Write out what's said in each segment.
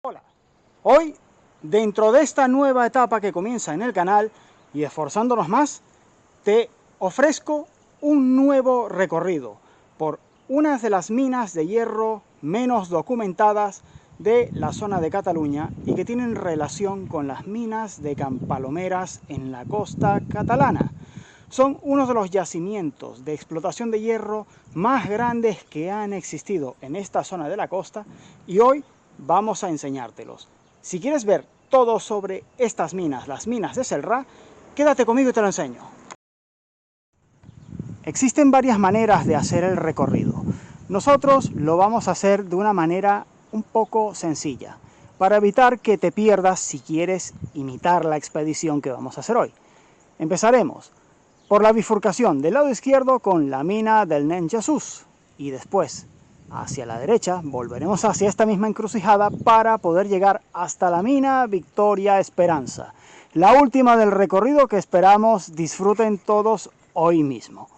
Hola, hoy dentro de esta nueva etapa que comienza en el canal y esforzándonos más, te ofrezco un nuevo recorrido por una de las minas de hierro menos documentadas de la zona de Cataluña y que tienen relación con las minas de Campalomeras en la costa catalana. Son uno de los yacimientos de explotación de hierro más grandes que han existido en esta zona de la costa y hoy vamos a enseñártelos. Si quieres ver todo sobre estas minas, las minas de Celrà, quédate conmigo y te lo enseño. Existen varias maneras de hacer el recorrido. Nosotros lo vamos a hacer de una manera un poco sencilla, para evitar que te pierdas si quieres imitar la expedición que vamos a hacer hoy. Empezaremos por la bifurcación del lado izquierdo con la mina del Nen Jesús y después hacia la derecha volveremos hacia esta misma encrucijada para poder llegar hasta la mina Victoria Esperanza, la última del recorrido que esperamos disfruten todos hoy mismo.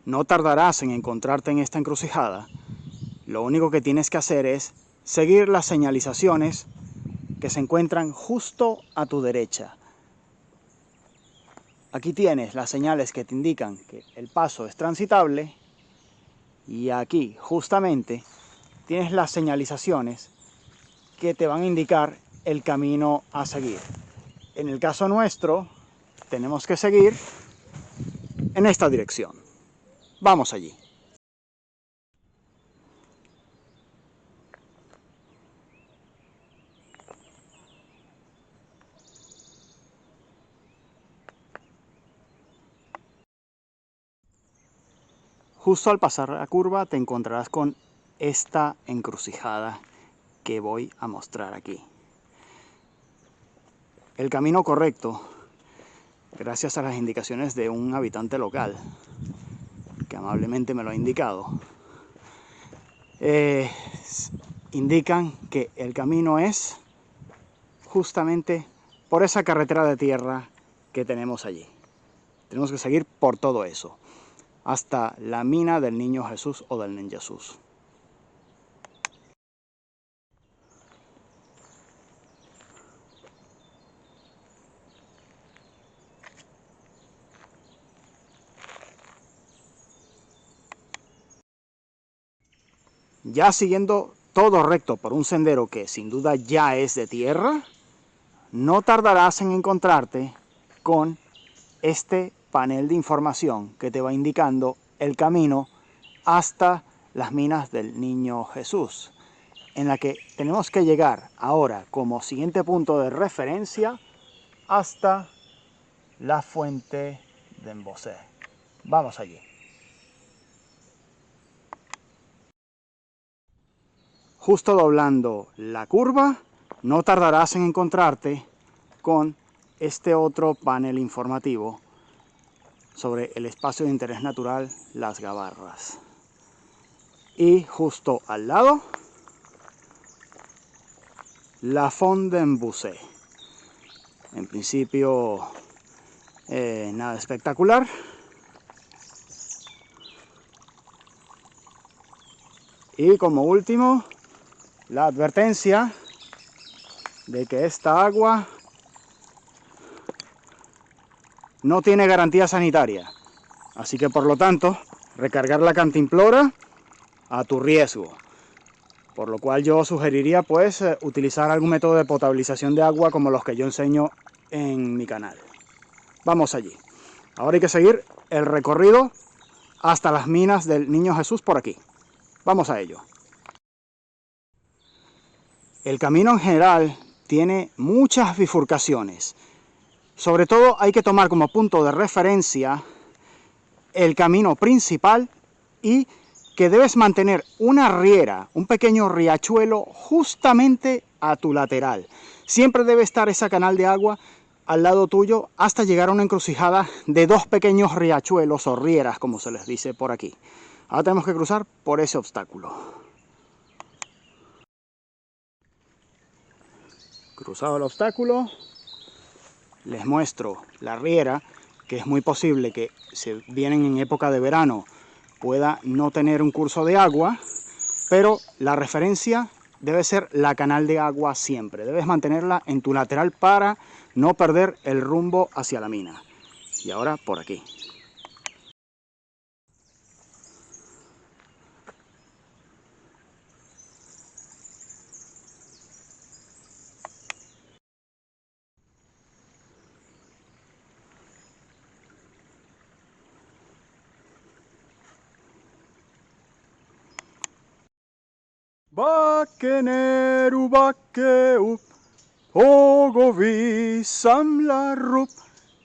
No tardarás en encontrarte en esta encrucijada. Lo único que tienes que hacer es seguir las señalizaciones que se encuentran justo a tu derecha. Aquí tienes las señales que te indican que el paso es transitable y aquí justamente tienes las señalizaciones que te van a indicar el camino a seguir. En el caso nuestro tenemos que seguir en esta dirección. Vamos allí. Justo al pasar la curva te encontrarás con esta encrucijada que voy a mostrar aquí. El camino correcto, gracias a las indicaciones de un habitante local, que amablemente me lo ha indicado, indican que el camino es justamente por esa carretera de tierra que tenemos allí. Tenemos que seguir por todo eso, hasta la mina del Niño Jesús o del Nen Jesús. Ya siguiendo todo recto por un sendero que sin duda ya es de tierra, no tardarás en encontrarte con este panel de información que te va indicando el camino hasta las minas del Niño Jesús, en la que tenemos que llegar ahora como siguiente punto de referencia hasta la fuente de Embosé. Vamos allí. Justo doblando la curva, no tardarás en encontrarte con este otro panel informativo sobre el espacio de interés natural Las Gavarras. Y justo al lado, la Font d'en Bussé. En principio, nada espectacular. Y como último, la advertencia de que esta agua no tiene garantía sanitaria. Así que por lo tanto, recargar la cantimplora a tu riesgo. Por lo cual yo sugeriría pues utilizar algún método de potabilización de agua como los que yo enseño en mi canal. Vamos allí. Ahora hay que seguir el recorrido hasta las minas del Niño Jesús por aquí. Vamos a ello. El camino en general tiene muchas bifurcaciones. Sobre todo hay que tomar como punto de referencia el camino principal y que debes mantener una riera, un pequeño riachuelo justamente a tu lateral. Siempre debe estar ese canal de agua al lado tuyo hasta llegar a una encrucijada de dos pequeños riachuelos o rieras, como se les dice por aquí. Ahora tenemos que cruzar por ese obstáculo. Cruzado el obstáculo, les muestro la riera, que es muy posible que si vienen en época de verano pueda no tener un curso de agua, pero la referencia debe ser la canal de agua siempre. Debes mantenerla en tu lateral para no perder el rumbo hacia la mina. Y ahora por aquí. Bakkeneru bakkeup, ogovi samlar upp.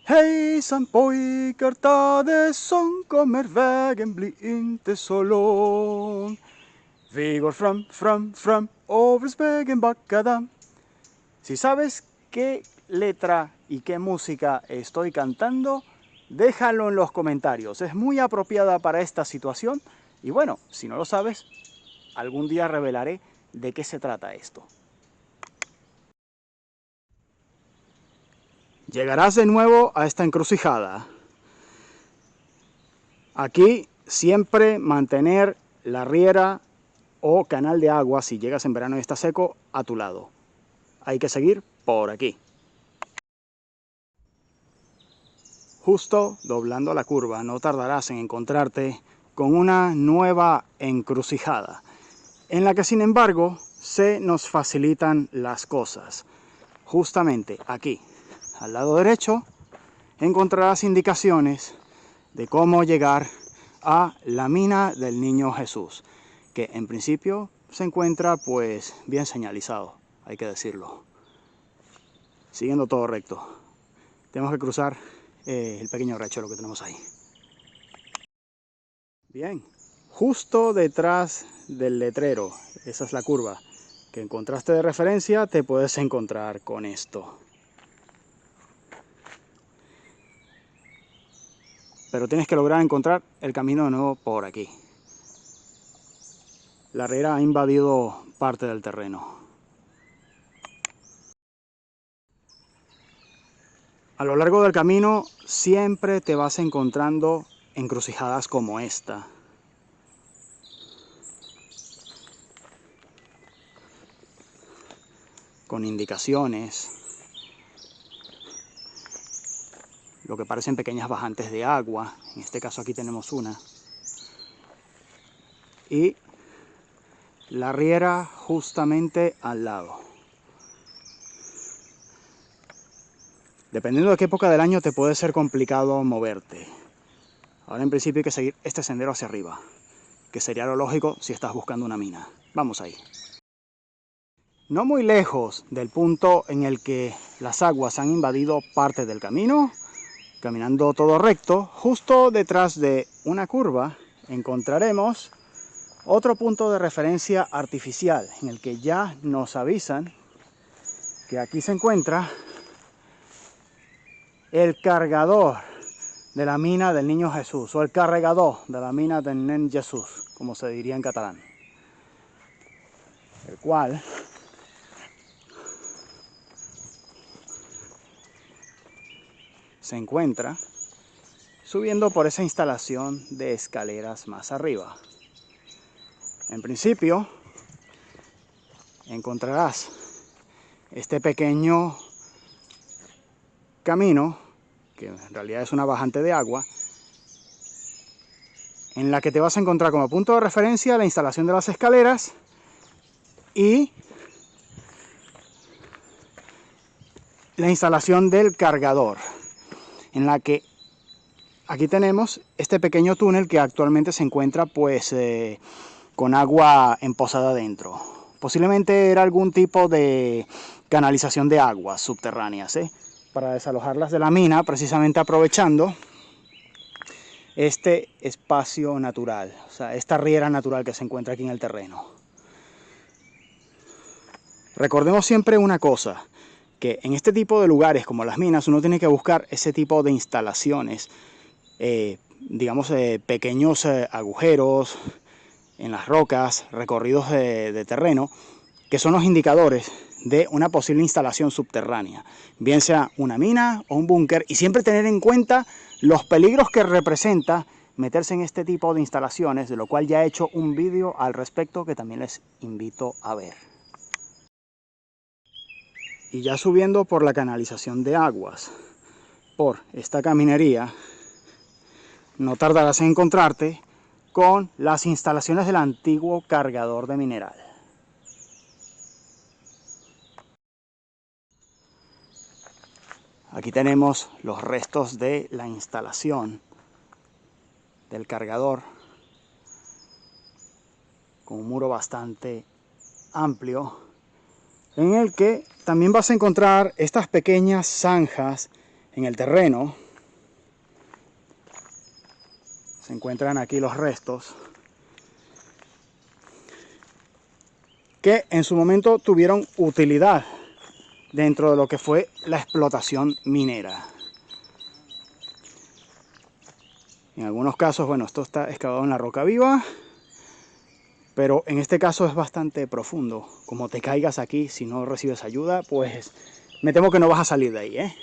Hejsan pojkar, ta det som kommer, vägen blir inte så lång. Vi går fram, fram, fram, över spegeln backadam. Si sabes qué letra y qué música estoy cantando, déjalo en los comentarios. Es muy apropiada para esta situación. Y bueno, si no lo sabes, algún día revelaré de qué se trata esto. Llegarás de nuevo a esta encrucijada. Aquí siempre mantener la riera o canal de agua, si llegas en verano y está seco, a tu lado. Hay que seguir por aquí. Justo doblando la curva, no tardarás en encontrarte con una nueva encrucijada, en la que sin embargo se nos facilitan las cosas. Justamente aquí, al lado derecho, encontrarás indicaciones de cómo llegar a la mina del Niño Jesús, que en principio se encuentra pues bien señalizado, hay que decirlo. Siguiendo todo recto, tenemos que cruzar el pequeño riachuelo que tenemos ahí. Bien, justo detrás del letrero, esa es la curva que encontraste de referencia, te puedes encontrar con esto. Pero tienes que lograr encontrar el camino de nuevo por aquí. La riera ha invadido parte del terreno. A lo largo del camino siempre te vas encontrando encrucijadas como esta. Con indicaciones, lo que parecen pequeñas bajantes de agua. En este caso aquí tenemos una. Y la riera justamente al lado. Dependiendo de qué época del año te puede ser complicado moverte. Ahora en principio hay que seguir este sendero hacia arriba, que sería lo lógico si estás buscando una mina. Vamos ahí. No muy lejos del punto en el que las aguas han invadido parte del camino, caminando todo recto, justo detrás de una curva encontraremos otro punto de referencia artificial en el que ya nos avisan que aquí se encuentra el cargador de la mina del Niño Jesús, o el carregador de la mina del Nen Jesús, como se diría en catalán, el cual se encuentra subiendo por esa instalación de escaleras más arriba. En principio encontrarás este pequeño camino, que en realidad es una bajante de agua, en la que te vas a encontrar como punto de referencia la instalación de las escaleras y la instalación del cargador, en la que aquí tenemos este pequeño túnel que actualmente se encuentra pues con agua emposada dentro. Posiblemente era algún tipo de canalización de aguas subterráneas, para desalojarlas de la mina, precisamente aprovechando este espacio natural, o sea, esta riera natural que se encuentra aquí en el terreno. Recordemos siempre una cosa, que en este tipo de lugares como las minas uno tiene que buscar ese tipo de instalaciones, digamos pequeños agujeros en las rocas, recorridos de terreno, que son los indicadores de una posible instalación subterránea, bien sea una mina o un búnker, y siempre tener en cuenta los peligros que representa meterse en este tipo de instalaciones, de lo cual ya he hecho un vídeo al respecto que también les invito a ver. Y ya subiendo por la canalización de aguas, por esta caminería, no tardarás en encontrarte con las instalaciones del antiguo cargador de mineral. Aquí tenemos los restos de la instalación del cargador, con un muro bastante amplio, en el que también vas a encontrar estas pequeñas zanjas en el terreno. Se encuentran aquí los restos que en su momento tuvieron utilidad dentro de lo que fue la explotación minera. En algunos casos, bueno, esto está excavado en la roca viva, pero en este caso es bastante profundo. Como te caigas aquí, si no recibes ayuda, pues me temo que no vas a salir de ahí, ¿eh?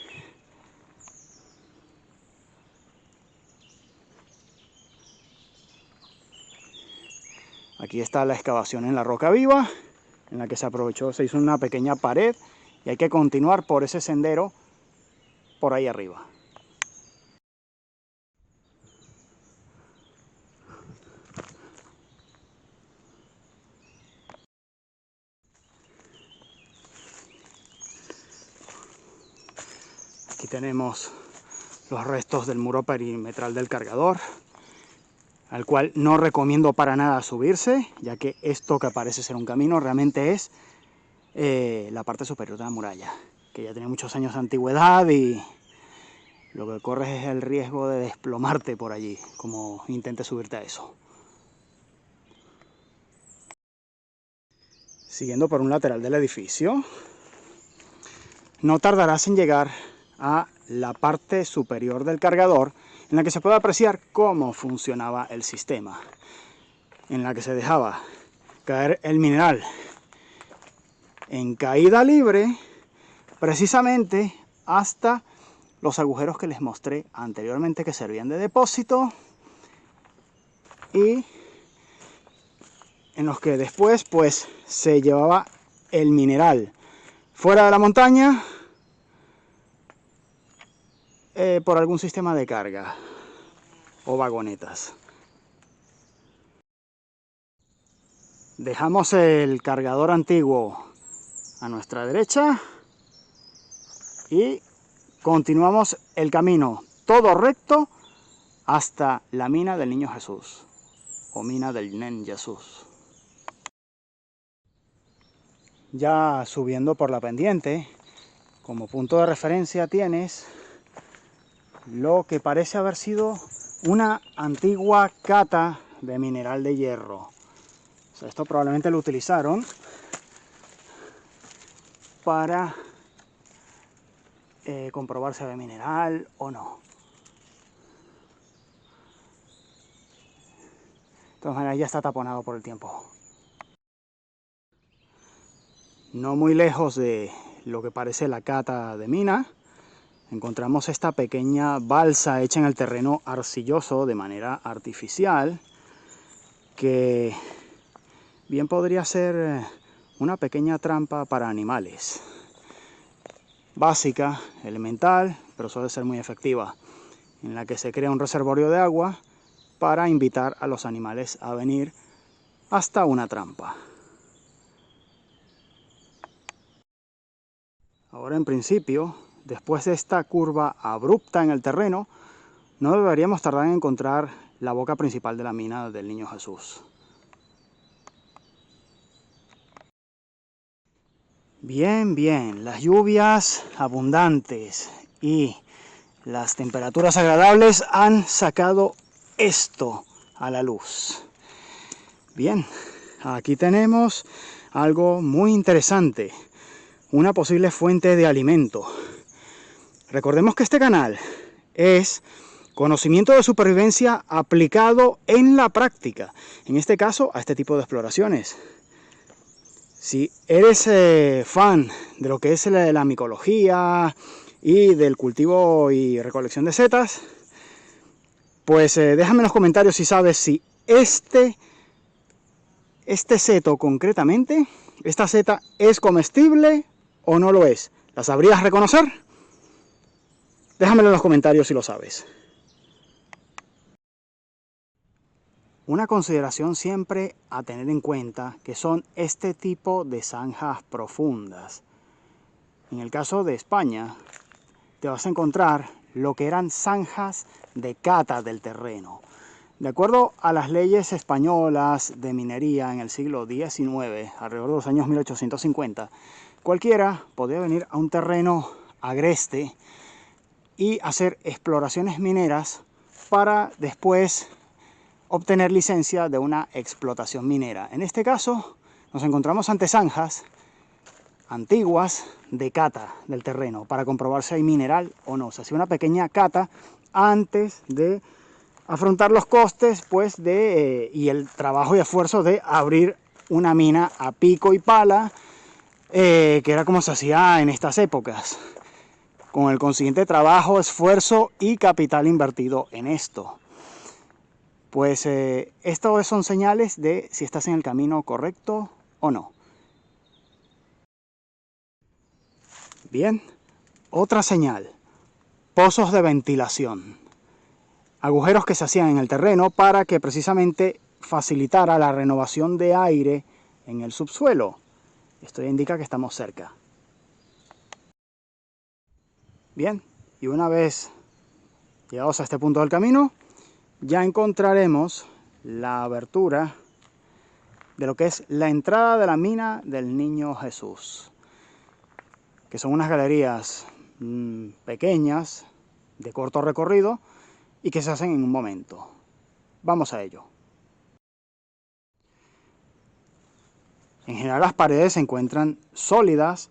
Aquí está la excavación en la roca viva, en la que se aprovechó, se hizo una pequeña pared, y hay que continuar por ese sendero por ahí arriba. Aquí tenemos los restos del muro perimetral del cargador, al cual no recomiendo para nada subirse, ya que esto que parece ser un camino realmente es la parte superior de la muralla, que ya tiene muchos años de antigüedad y lo que corres es el riesgo de desplomarte por allí, como intentes subirte a eso. Siguiendo por un lateral del edificio, no tardarás en llegar a la parte superior del cargador, en la que se puede apreciar cómo funcionaba el sistema, en la que se dejaba caer el mineral en caída libre, precisamente hasta los agujeros que les mostré anteriormente, que servían de depósito, y en los que después pues se llevaba el mineral fuera de la montaña por algún sistema de carga o vagonetas. Dejamos el cargador antiguo a nuestra derecha y continuamos el camino todo recto hasta la mina del Niño Jesús, o mina del Nen Jesús. Ya subiendo por la pendiente, como punto de referencia tienes lo que parece haber sido una antigua cata de mineral de hierro. O sea, esto probablemente lo utilizaron para comprobar si había mineral o no. De todas maneras, ya está taponado por el tiempo. No muy lejos de lo que parece la cata de mina, encontramos esta pequeña balsa hecha en el terreno arcilloso de manera artificial, que bien podría ser una pequeña trampa para animales. Básica, elemental, pero suele ser muy efectiva, en la que se crea un reservorio de agua para invitar a los animales a venir hasta una trampa. Ahora, en principio, después de esta curva abrupta en el terreno, no deberíamos tardar en encontrar la boca principal de la mina del Niño Jesús. Bien, bien, las lluvias abundantes y las temperaturas agradables han sacado esto a la luz. Bien, aquí tenemos algo muy interesante. una posible fuente de alimento. Recordemos que este canal es conocimiento de supervivencia aplicado en la práctica, en este caso a este tipo de exploraciones. Si eres fan de lo que es la micología y del cultivo y recolección de setas, pues déjame en los comentarios si sabes si este seto concretamente, esta seta es comestible o no lo es. ¿La sabrías reconocer? Déjamelo en los comentarios si lo sabes. Una consideración siempre a tener en cuenta que son este tipo de zanjas profundas. En el caso de España, te vas a encontrar lo que eran zanjas de cata del terreno. De acuerdo a las leyes españolas de minería en el siglo XIX, alrededor de los años 1850, cualquiera podía venir a un terreno agreste y hacer exploraciones mineras para después obtener licencia de una explotación minera. En este caso, nos encontramos ante zanjas antiguas de cata del terreno para comprobar si hay mineral o no. Se hacía una pequeña cata antes de afrontar los costes pues, y el trabajo y esfuerzo de abrir una mina a pico y pala, que era como se hacía en estas épocas, con el consiguiente trabajo, esfuerzo y capital invertido en esto. Pues estas son señales de si estás en el camino correcto o no. Bien, otra señal, pozos de ventilación. Agujeros que se hacían en el terreno para que precisamente facilitara la renovación de aire en el subsuelo. Esto indica que estamos cerca. Bien, y una vez llegados a este punto del camino, ya encontraremos la abertura de lo que es la entrada de la mina del Niño Jesús, que son unas galerías pequeñas, de corto recorrido, y que se hacen en un momento. Vamos a ello. En general las paredes se encuentran sólidas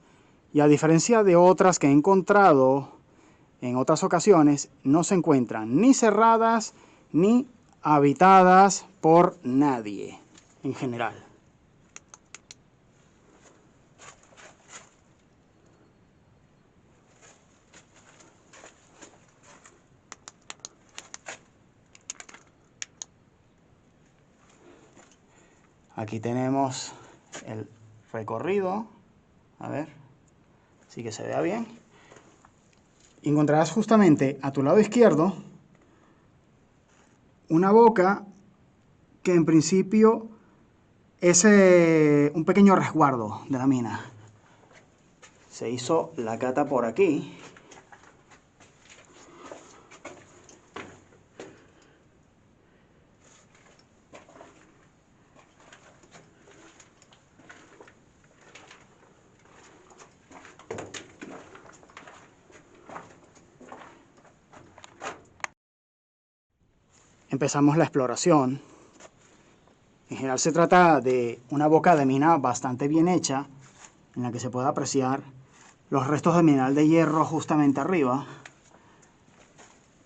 y a diferencia de otras que he encontrado en otras ocasiones, no se encuentran ni cerradas ni habitadas por nadie en general. Aquí tenemos el recorrido, a ver, así que se vea bien. Encontrarás justamente a tu lado izquierdo una boca que en principio es un pequeño resguardo de la mina. Se hizo la cata por aquí. Empezamos la exploración. En general se trata de una boca de mina bastante bien hecha, en la que se puede apreciar los restos de mineral de hierro justamente arriba.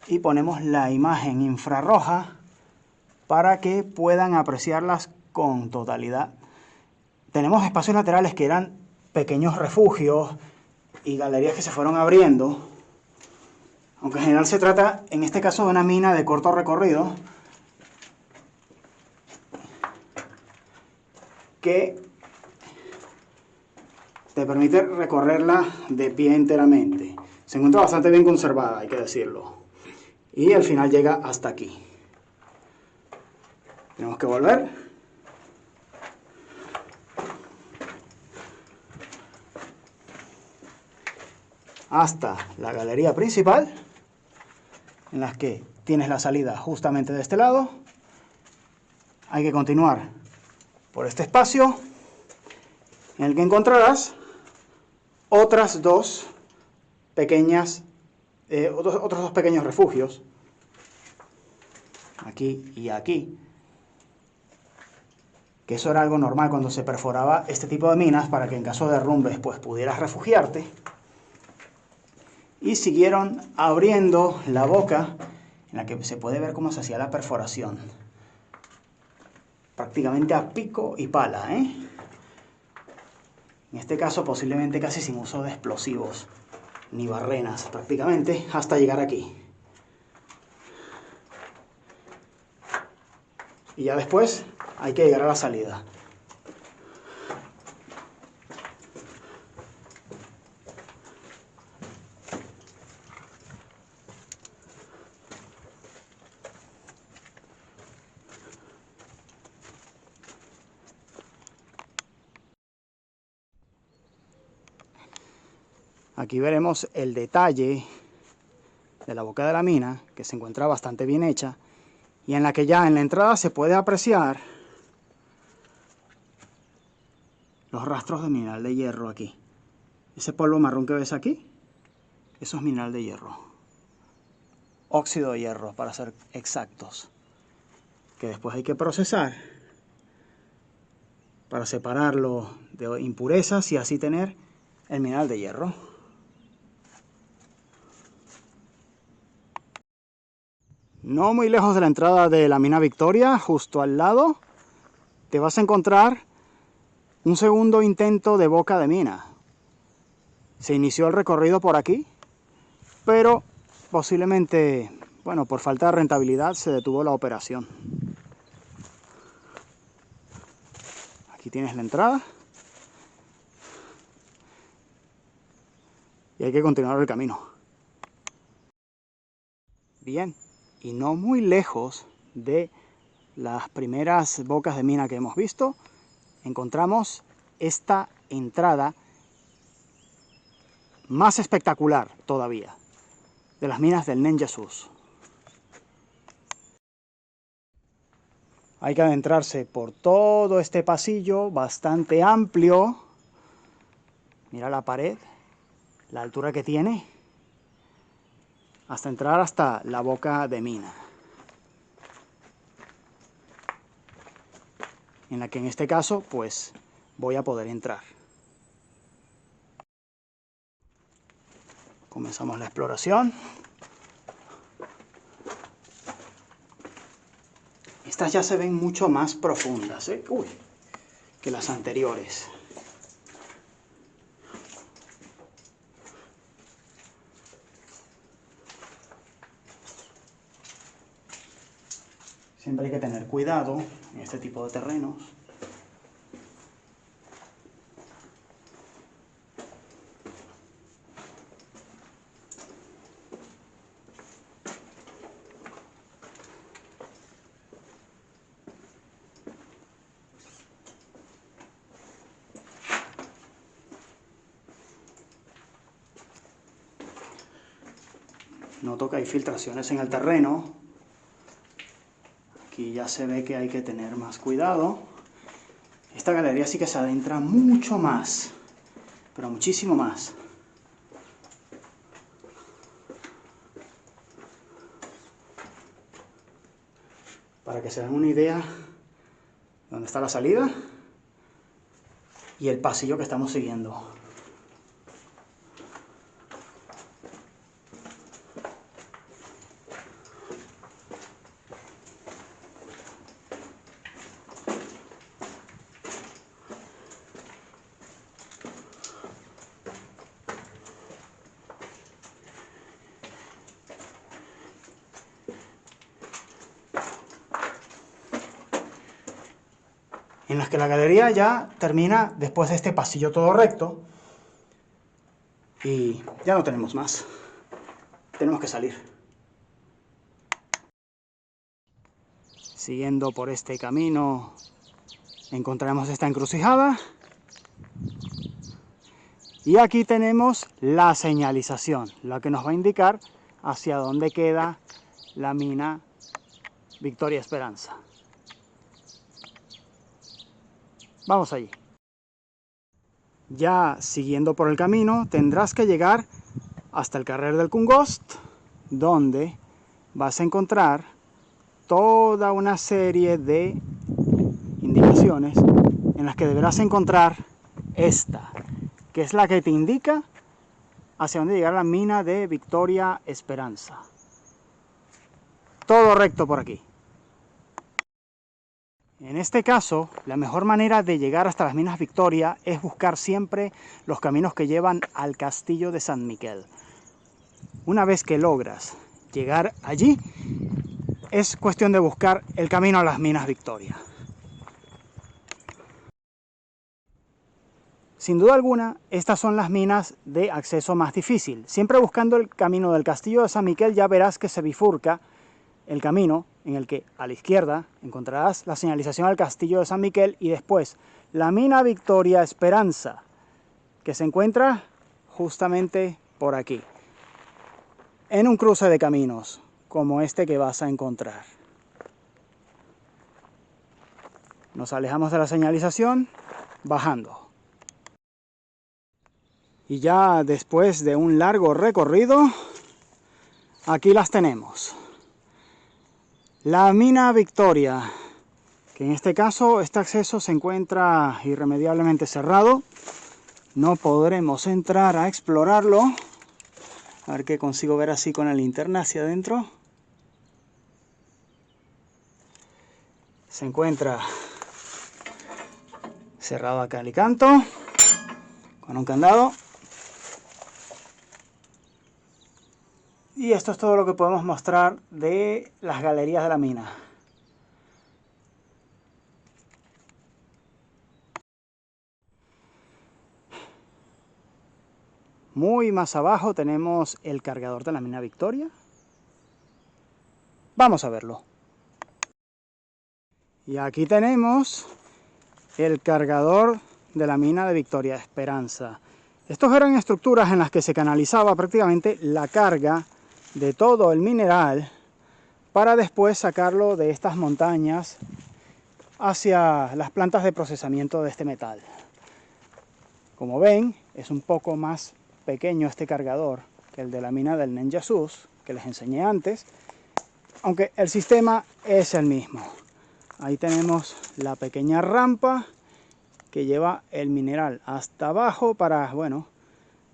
Y ponemos la imagen infrarroja para que puedan apreciarlas con totalidad. Tenemos espacios laterales que eran pequeños refugios y galerías que se fueron abriendo, aunque en general se trata, en este caso, de una mina de corto recorrido que te permite recorrerla de pie enteramente. Se encuentra bastante bien conservada, hay que decirlo. Y al final llega hasta aquí. Tenemos que volver. Hasta la galería principal, en la que tienes la salida justamente de este lado. Hay que continuar por este espacio, en el que encontrarás otras dos pequeñas, otros dos pequeños refugios, aquí y aquí, que eso era algo normal cuando se perforaba este tipo de minas para que en caso de derrumbes pues pudieras refugiarte. Y siguieron abriendo la boca en la que se puede ver cómo se hacía la perforación. Prácticamente a pico y pala, ¿eh? En este caso posiblemente casi sin uso de explosivos ni barrenas, prácticamente hasta llegar aquí. Y ya después hay que llegar a la salida. Aquí veremos el detalle de la boca de la mina, que se encuentra bastante bien hecha, y en la que ya en la entrada se puede apreciar los rastros de mineral de hierro aquí. Ese polvo marrón que ves aquí, eso es mineral de hierro. Óxido de hierro, para ser exactos, que después hay que procesar para separarlo de impurezas y así tener el mineral de hierro. No muy lejos de la entrada de la mina Victoria, justo al lado, te vas a encontrar un segundo intento de boca de mina. Se inició el recorrido por aquí, pero posiblemente, bueno, por falta de rentabilidad se detuvo la operación. Aquí tienes la entrada. Y hay que continuar el camino. Bien, y no muy lejos de las primeras bocas de mina que hemos visto, encontramos esta entrada más espectacular todavía, de las minas del Nen Jesús. Hay que adentrarse por todo este pasillo bastante amplio. Mira la pared, la altura que tiene, hasta entrar hasta la boca de mina, en la que en este caso pues voy a poder entrar. Comenzamos la exploración. Estas ya se ven mucho más profundas, ¿eh? Que las anteriores. Siempre hay que tener cuidado en este tipo de terrenos. Noto que hay filtraciones en el terreno. Aquí ya se ve que hay que tener más cuidado. Esta galería sí que se adentra mucho más, pero muchísimo más. Para que se den una idea de dónde está la salida y el pasillo que estamos siguiendo. En las que la galería ya termina después de este pasillo todo recto y ya no tenemos más. Tenemos que salir. Siguiendo por este camino encontraremos esta encrucijada y aquí tenemos la señalización, la que nos va a indicar hacia dónde queda la mina Victoria Esperanza. Vamos allí. Ya siguiendo por el camino tendrás que llegar hasta el Carrer del Congost, donde vas a encontrar toda una serie de indicaciones señalizaciones en las que deberás encontrar esta, que es la que te indica hacia dónde llegar la mina de Victoria Esperanza. Todo recto por aquí. En este caso, la mejor manera de llegar hasta las minas Victoria es buscar siempre los caminos que llevan al castillo de San Miquel. Una vez que logras llegar allí, es cuestión de buscar el camino a las minas Victoria. Sin duda alguna, estas son las minas de acceso más difícil. Siempre buscando el camino del castillo de San Miquel ya verás que se bifurca el camino en el que a la izquierda encontrarás la señalización al castillo de San Miquel y después la mina Victoria Esperanza, que se encuentra justamente por aquí, en un cruce de caminos como este que vas a encontrar. Nos alejamos de la señalización, bajando. Y ya después de un largo recorrido, aquí las tenemos. La mina Victoria, que en este caso este acceso se encuentra irremediablemente cerrado. No podremos entrar a explorarlo. A ver qué consigo ver así con la linterna hacia adentro. Se encuentra cerrado a cal y canto, con un candado. Y esto es todo lo que podemos mostrar de las galerías de la mina. Muy más abajo tenemos el cargador de la mina Victoria. Vamos a verlo. Y aquí tenemos el cargador de la mina de Victoria Esperanza. Estas eran estructuras en las que se canalizaba prácticamente la carga de todo el mineral para después sacarlo de estas montañas hacia las plantas de procesamiento de este metal. Como ven, es un poco más pequeño este cargador que el de la mina del Nen Jesús, que les enseñé antes, aunque el sistema es el mismo. Ahí tenemos la pequeña rampa que lleva el mineral hasta abajo para, bueno,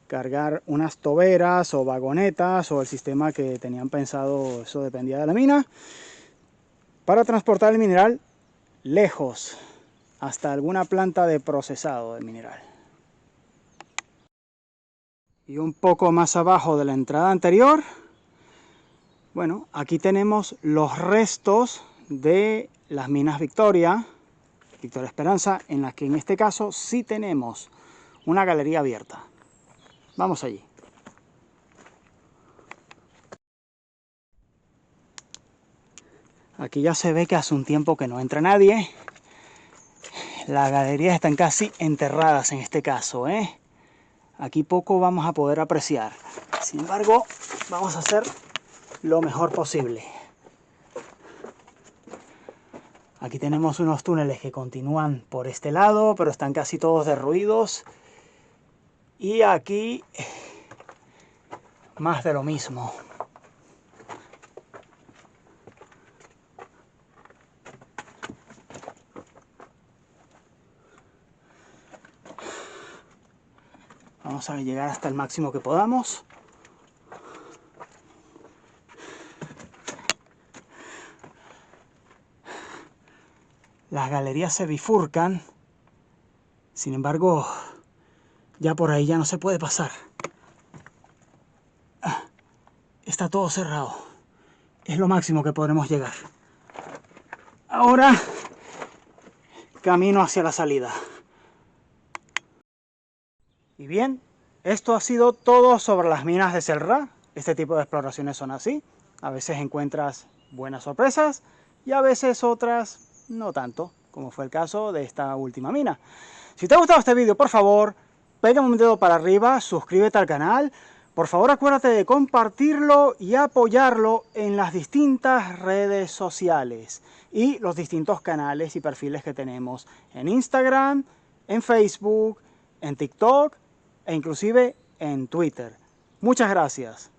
cargar unas toberas o vagonetas o el sistema que tenían pensado, eso dependía de la mina, para transportar el mineral lejos, hasta alguna planta de procesado de mineral. Y un poco más abajo de la entrada anterior, bueno, aquí tenemos los restos de las minas Victoria Esperanza, en las que en este caso sí tenemos una galería abierta. Vamos allí. Aquí ya se ve que hace un tiempo que no entra nadie. Las galerías están casi enterradas en este caso, ¿eh? Aquí poco vamos a poder apreciar. Sin embargo, vamos a hacer lo mejor posible. Aquí tenemos unos túneles que continúan por este lado, pero están casi todos derruidos. Y aquí, más de lo mismo. Vamos a llegar hasta el máximo que podamos. Las galerías se bifurcan. Sin embargo, ya por ahí ya no se puede pasar. Está todo cerrado. Es lo máximo que podremos llegar. Ahora, camino hacia la salida. Y bien, esto ha sido todo sobre las minas de Celrà. Este tipo de exploraciones son así. A veces encuentras buenas sorpresas y a veces otras no tanto, como fue el caso de esta última mina. Si te ha gustado este vídeo, por favor, pégame un dedo para arriba, suscríbete al canal. Por favor, acuérdate de compartirlo y apoyarlo en las distintas redes sociales y los distintos canales y perfiles que tenemos en Instagram, en Facebook, en TikTok e inclusive en Twitter. Muchas gracias.